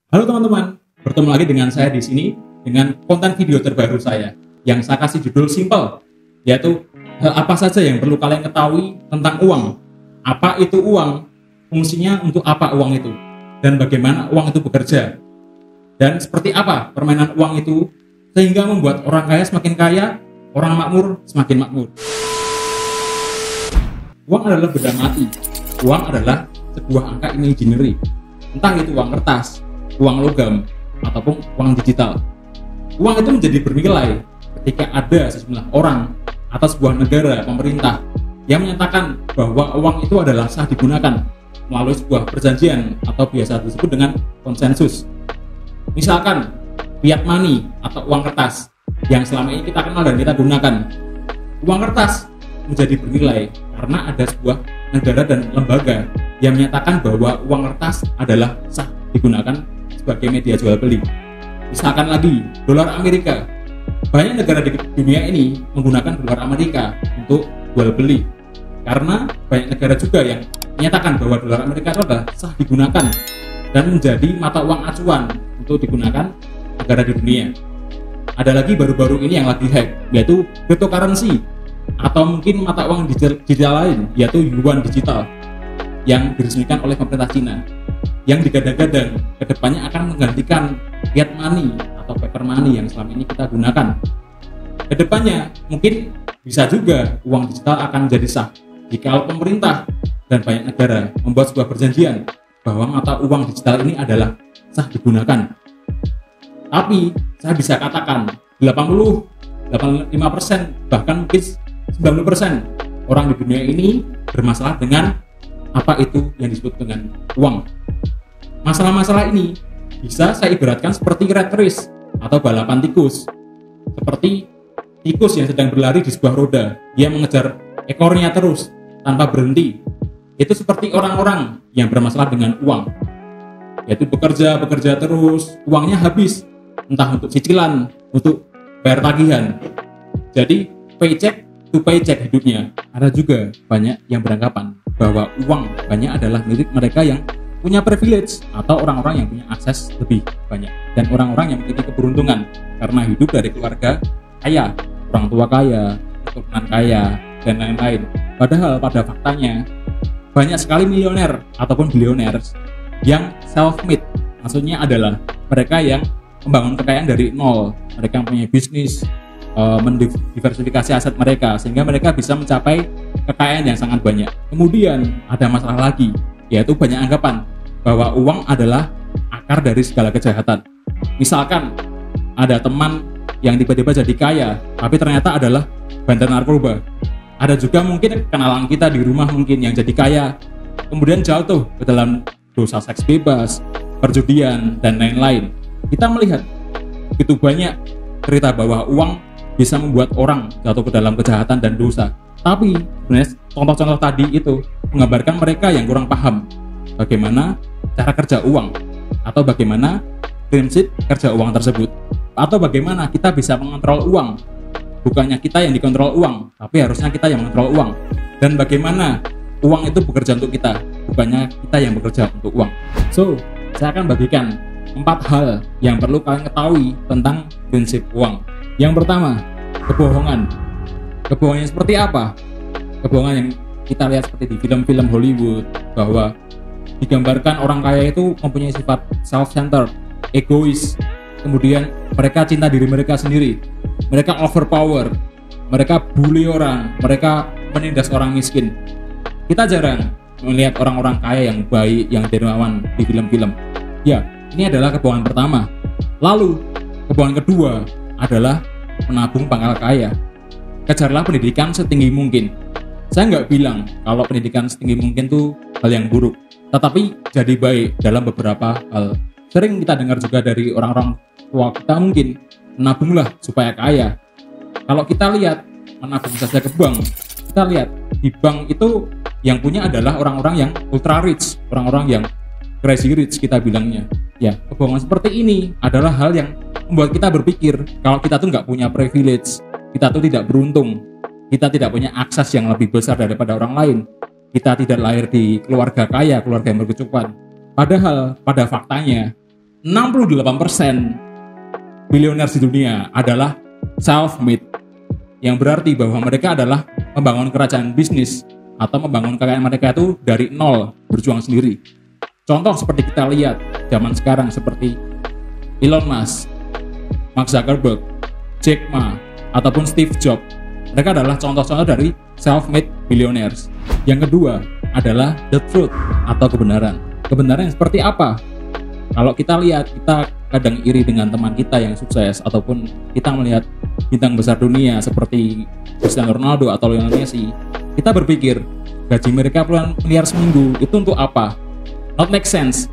Halo teman-teman, bertemu lagi dengan saya di sini dengan konten video terbaru saya yang saya kasih judul simple, yaitu hal apa saja yang perlu kalian ketahui tentang uang. Apa itu uang? Fungsinya untuk apa uang itu? Dan bagaimana uang itu bekerja? Dan seperti apa permainan uang itu sehingga membuat orang kaya semakin kaya, orang makmur semakin makmur. Uang adalah benda mati. Uang adalah sebuah angka imaginary. Entah itu uang kertas, uang logam, ataupun uang digital. Uang itu menjadi bernilai ketika ada sejumlah orang atau sebuah negara, pemerintah yang menyatakan bahwa uang itu adalah sah digunakan melalui sebuah perjanjian atau biasa disebut dengan konsensus. Misalkan fiat money atau uang kertas yang selama ini kita kenal dan kita gunakan. Uang kertas menjadi bernilai karena ada sebuah negara dan lembaga yang menyatakan bahwa uang kertas adalah sah digunakan sebagai media jual beli. Misalkan lagi dolar Amerika, banyak negara di dunia ini menggunakan dolar Amerika untuk jual beli karena banyak negara juga yang menyatakan bahwa dolar Amerika itu adalah sah digunakan dan menjadi mata uang acuan untuk digunakan negara di dunia. Ada lagi baru-baru ini yang lagi hype, yaitu cryptocurrency atau mungkin mata uang digital lain, yaitu yuan digital yang diresmikan oleh pemerintah Cina, yang digadang-gadang kedepannya akan menggantikan fiat money atau paper money yang selama ini kita gunakan. Kedepannya mungkin bisa juga uang digital akan menjadi sah jika pemerintah dan banyak negara membuat sebuah perjanjian bahwa mata uang digital ini adalah sah digunakan. Tapi saya bisa katakan 80, 85%, bahkan mungkin 90% orang di dunia ini bermasalah dengan apa itu yang disebut dengan uang. Masalah-masalah ini bisa saya ibaratkan seperti rat race atau balapan tikus. Seperti tikus yang sedang berlari di sebuah roda, dia mengejar ekornya terus tanpa berhenti. Itu seperti orang-orang yang bermasalah dengan uang, yaitu bekerja terus, uangnya habis, entah untuk cicilan, untuk bayar tagihan. Jadi paycheck to paycheck hidupnya. Ada juga banyak yang beranggapan bahwa uang banyak adalah milik mereka yang punya privilege atau orang-orang yang punya akses lebih banyak, dan orang-orang yang memiliki keberuntungan karena hidup dari keluarga kaya, orang tua kaya, keturunan kaya, dan lain-lain. Padahal pada faktanya banyak sekali milioner ataupun bilioner yang self-made. Maksudnya adalah mereka yang membangun kekayaan dari nol. Mereka punya bisnis, mendiversifikasi aset mereka sehingga mereka bisa mencapai kekayaan yang sangat banyak. Kemudian ada masalah lagi, yaitu banyak anggapan bahwa uang adalah akar dari segala kejahatan. Misalkan ada teman yang tiba-tiba jadi kaya tapi ternyata adalah bandar narkoba. Ada juga mungkin kenalan kita di rumah mungkin yang jadi kaya kemudian jatuh ke dalam dosa seks bebas, perjudian, dan lain-lain. Kita melihat begitu banyak cerita bahwa uang bisa membuat orang jatuh ke dalam kejahatan dan dosa. Tapi sebenarnya contoh-contoh tadi itu menggambarkan mereka yang kurang paham bagaimana cara kerja uang, atau bagaimana prinsip kerja uang tersebut, atau bagaimana kita bisa mengontrol uang. Bukannya kita yang dikontrol uang, tapi harusnya kita yang mengontrol uang. Dan bagaimana uang itu bekerja untuk kita, bukannya kita yang bekerja untuk uang. So, saya akan bagikan 4 hal yang perlu kalian ketahui tentang prinsip uang. Yang pertama, kebohongan. Kebohongan yang seperti apa? Kebohongan yang kita lihat seperti di film-film Hollywood, bahwa digambarkan orang kaya itu mempunyai sifat self-centered, egois. Kemudian mereka cinta diri mereka sendiri, mereka overpower, mereka bully orang, mereka menindas orang miskin. Kita jarang melihat orang-orang kaya yang baik, yang dermawan di film-film. Ya, ini adalah kebohongan pertama. Lalu, kebohongan kedua adalah menabung pangkal kaya. Kejarlah pendidikan setinggi mungkin. Saya nggak bilang kalau pendidikan setinggi mungkin itu hal yang buruk, tetapi jadi baik dalam beberapa hal. Sering kita dengar juga dari orang-orang tua kita mungkin, menabunglah supaya kaya. Kalau kita lihat menabung saja ke bank, kita lihat di bank itu yang punya adalah orang-orang yang ultra rich, orang-orang yang crazy rich kita bilangnya. Ya, kebohongan seperti ini adalah hal yang membuat kita berpikir kalau kita tuh nggak punya privilege, kita tuh tidak beruntung, kita tidak punya akses yang lebih besar daripada orang lain, kita tidak lahir di keluarga kaya, keluarga yang berkecukupan. Padahal pada faktanya 68% billionaires di dunia adalah self-made, yang berarti bahwa mereka adalah membangun kerajaan bisnis atau membangun kekayaan mereka itu dari nol, berjuang sendiri. Contoh seperti kita lihat zaman sekarang seperti Elon Musk, Mark Zuckerberg, Jack Ma, ataupun Steve Jobs. Mereka adalah contoh-contoh dari self-made billionaires. Yang kedua adalah the truth atau kebenaran. Kebenaran yang seperti apa? Kalau kita lihat, kita kadang iri dengan teman kita yang sukses, ataupun kita melihat bintang besar dunia seperti Cristiano Ronaldo atau Lionel Messi. Kita berpikir, gaji mereka puluhan miliar seminggu, itu untuk apa? Not make sense.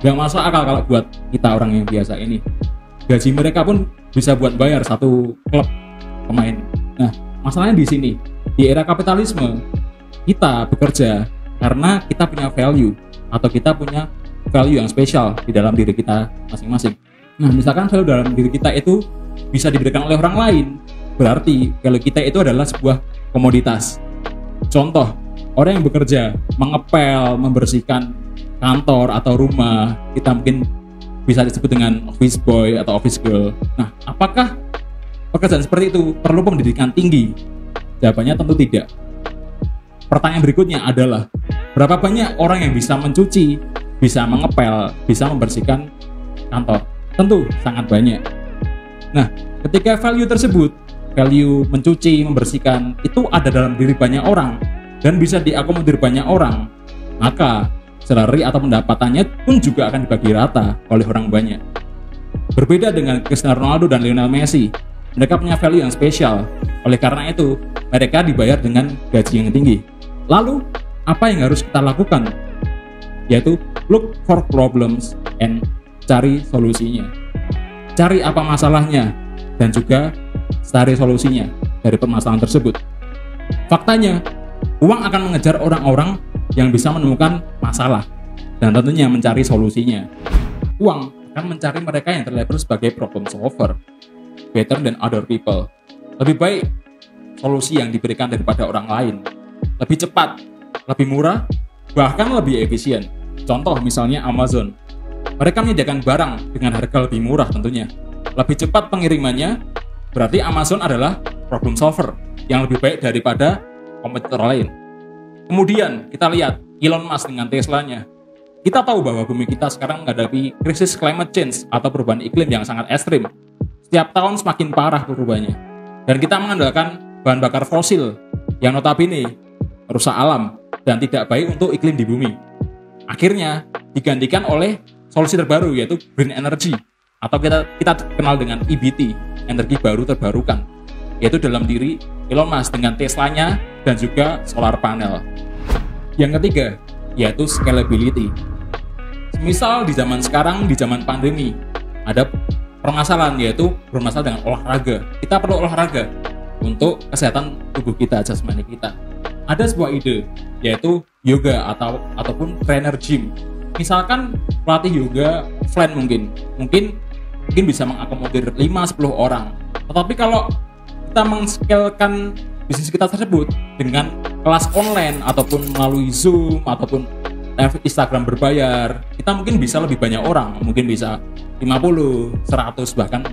Gak masuk akal kalau buat kita orang yang biasa ini. Gaji mereka pun bisa buat bayar satu klub pemain. Nah, masalahnya di sini. Di era kapitalisme, kita bekerja karena kita punya value, atau kita punya value yang spesial di dalam diri kita masing-masing. Nah, misalkan value dalam diri kita itu bisa diberikan oleh orang lain, berarti value kita itu adalah sebuah komoditas. Contoh, orang yang bekerja mengepel, membersihkan kantor atau rumah, kita mungkin bisa disebut dengan office boy atau office girl. Nah, apakah pekerjaan seperti itu perlu pendidikan tinggi? Jawabannya tentu tidak. Pertanyaan berikutnya adalah, berapa banyak orang yang bisa mencuci, bisa mengepel, bisa membersihkan kantor? Tentu sangat banyak. Nah, ketika value tersebut, value mencuci, membersihkan, itu ada dalam diri banyak orang dan bisa diakomodir banyak orang, maka salary atau pendapatannya pun juga akan dibagi rata oleh orang banyak. Berbeda dengan Cristiano Ronaldo dan Lionel Messi, mereka punya value yang spesial. Oleh karena itu, mereka dibayar dengan gaji yang tinggi. Lalu, apa yang harus kita lakukan? Yaitu look for problems and cari solusinya. Cari apa masalahnya dan juga cari solusinya dari permasalahan tersebut. Faktanya, uang akan mengejar orang-orang yang bisa menemukan masalah dan tentunya mencari solusinya. Uang akan mencari mereka yang terlabel sebagai problem solver, better than other people. Lebih baik solusi yang diberikan daripada orang lain, lebih cepat, lebih murah, bahkan lebih efisien. Contoh misalnya Amazon. Mereka menyediakan barang dengan harga lebih murah tentunya. Lebih cepat pengirimannya, berarti Amazon adalah problem solver yang lebih baik daripada kompetitor lain. Kemudian kita lihat Elon Musk dengan Teslanya. Kita tahu bahwa bumi kita sekarang menghadapi krisis climate change atau perubahan iklim yang sangat ekstrim. Setiap tahun semakin parah perubahannya. Dan kita mengandalkan bahan bakar fosil yang notabene merusak alam dan tidak baik untuk iklim di bumi. Akhirnya digantikan oleh solusi terbaru, yaitu green energy, atau kita kenal dengan EBT, energi baru terbarukan, yaitu dalam diri Elon Musk dengan Teslanya dan juga solar panel. Yang ketiga, yaitu scalability. Misal di zaman sekarang, di zaman pandemi, ada permasalahan, yaitu bermasalah dengan olahraga. Kita perlu olahraga untuk kesehatan tubuh kita, jasmani kita. Ada sebuah ide, yaitu yoga ataupun trainer gym. Misalkan pelatih yoga offline mungkin bisa mengakomodir 5-10 orang. Tetapi kalau kita men-scalekan bisnis kita tersebut dengan kelas online ataupun melalui Zoom ataupun live Instagram berbayar, kita mungkin bisa lebih banyak orang, mungkin bisa 50, 100, bahkan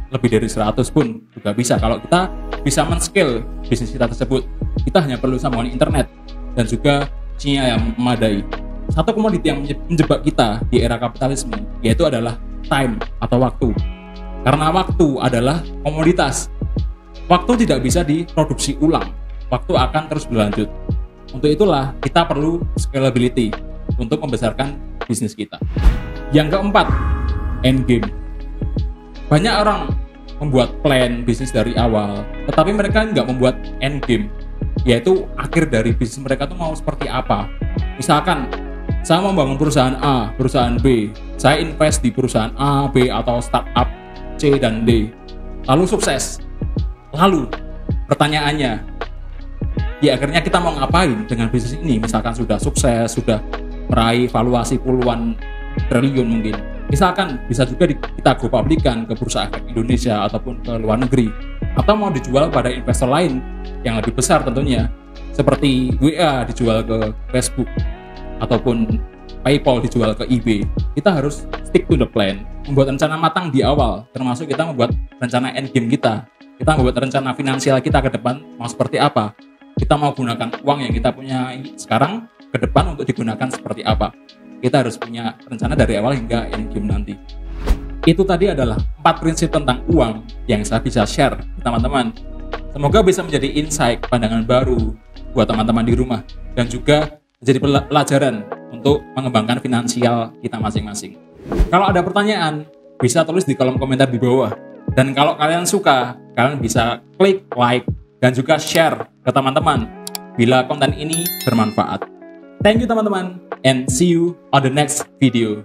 lebih dari 100 pun juga bisa. Kalau kita bisa men-scale bisnis kita tersebut, kita hanya perlu sambungan internet dan juga sinyal yang memadai. Satu komoditi yang menjebak kita di era kapitalisme, yaitu adalah time atau waktu. Karena waktu adalah komoditas. Waktu tidak bisa diproduksi ulang. Waktu akan terus berlanjut. Untuk itulah kita perlu scalability untuk membesarkan bisnis kita. Yang keempat, end game. Banyak orang membuat plan bisnis dari awal, tetapi mereka nggak membuat end game, yaitu akhir dari bisnis mereka tuh mau seperti apa. Misalkan saya mau membangun perusahaan A, perusahaan B, saya invest di perusahaan A, B, atau startup C dan D, lalu sukses. Lalu pertanyaannya, di akhirnya kita mau ngapain dengan bisnis ini? Misalkan sudah sukses, sudah meraih valuasi puluhan triliun mungkin. Misalkan bisa juga kita go publikan ke Bursa Efek Indonesia ataupun ke luar negeri, atau mau dijual pada investor lain yang lebih besar tentunya, seperti WA dijual ke Facebook ataupun PayPal dijual ke eBay. Kita harus stick to the plan. membuat rencana matang di awal, termasuk kita membuat rencana end game kita membuat rencana finansial kita ke depan mau seperti apa, kita mau gunakan uang yang kita punya sekarang ke depan untuk digunakan seperti apa. Kita harus punya rencana dari awal hingga end game nanti. Itu tadi adalah 4 prinsip tentang uang yang saya bisa share ke teman-teman. Semoga bisa menjadi insight, pandangan baru buat teman-teman di rumah, dan juga menjadi pelajaran untuk mengembangkan finansial kita masing-masing. Kalau ada pertanyaan, bisa tulis di kolom komentar di bawah. Dan kalau kalian suka, kalian bisa klik like dan juga share ke teman-teman bila konten ini bermanfaat. Thank you teman-teman, and see you on the next video.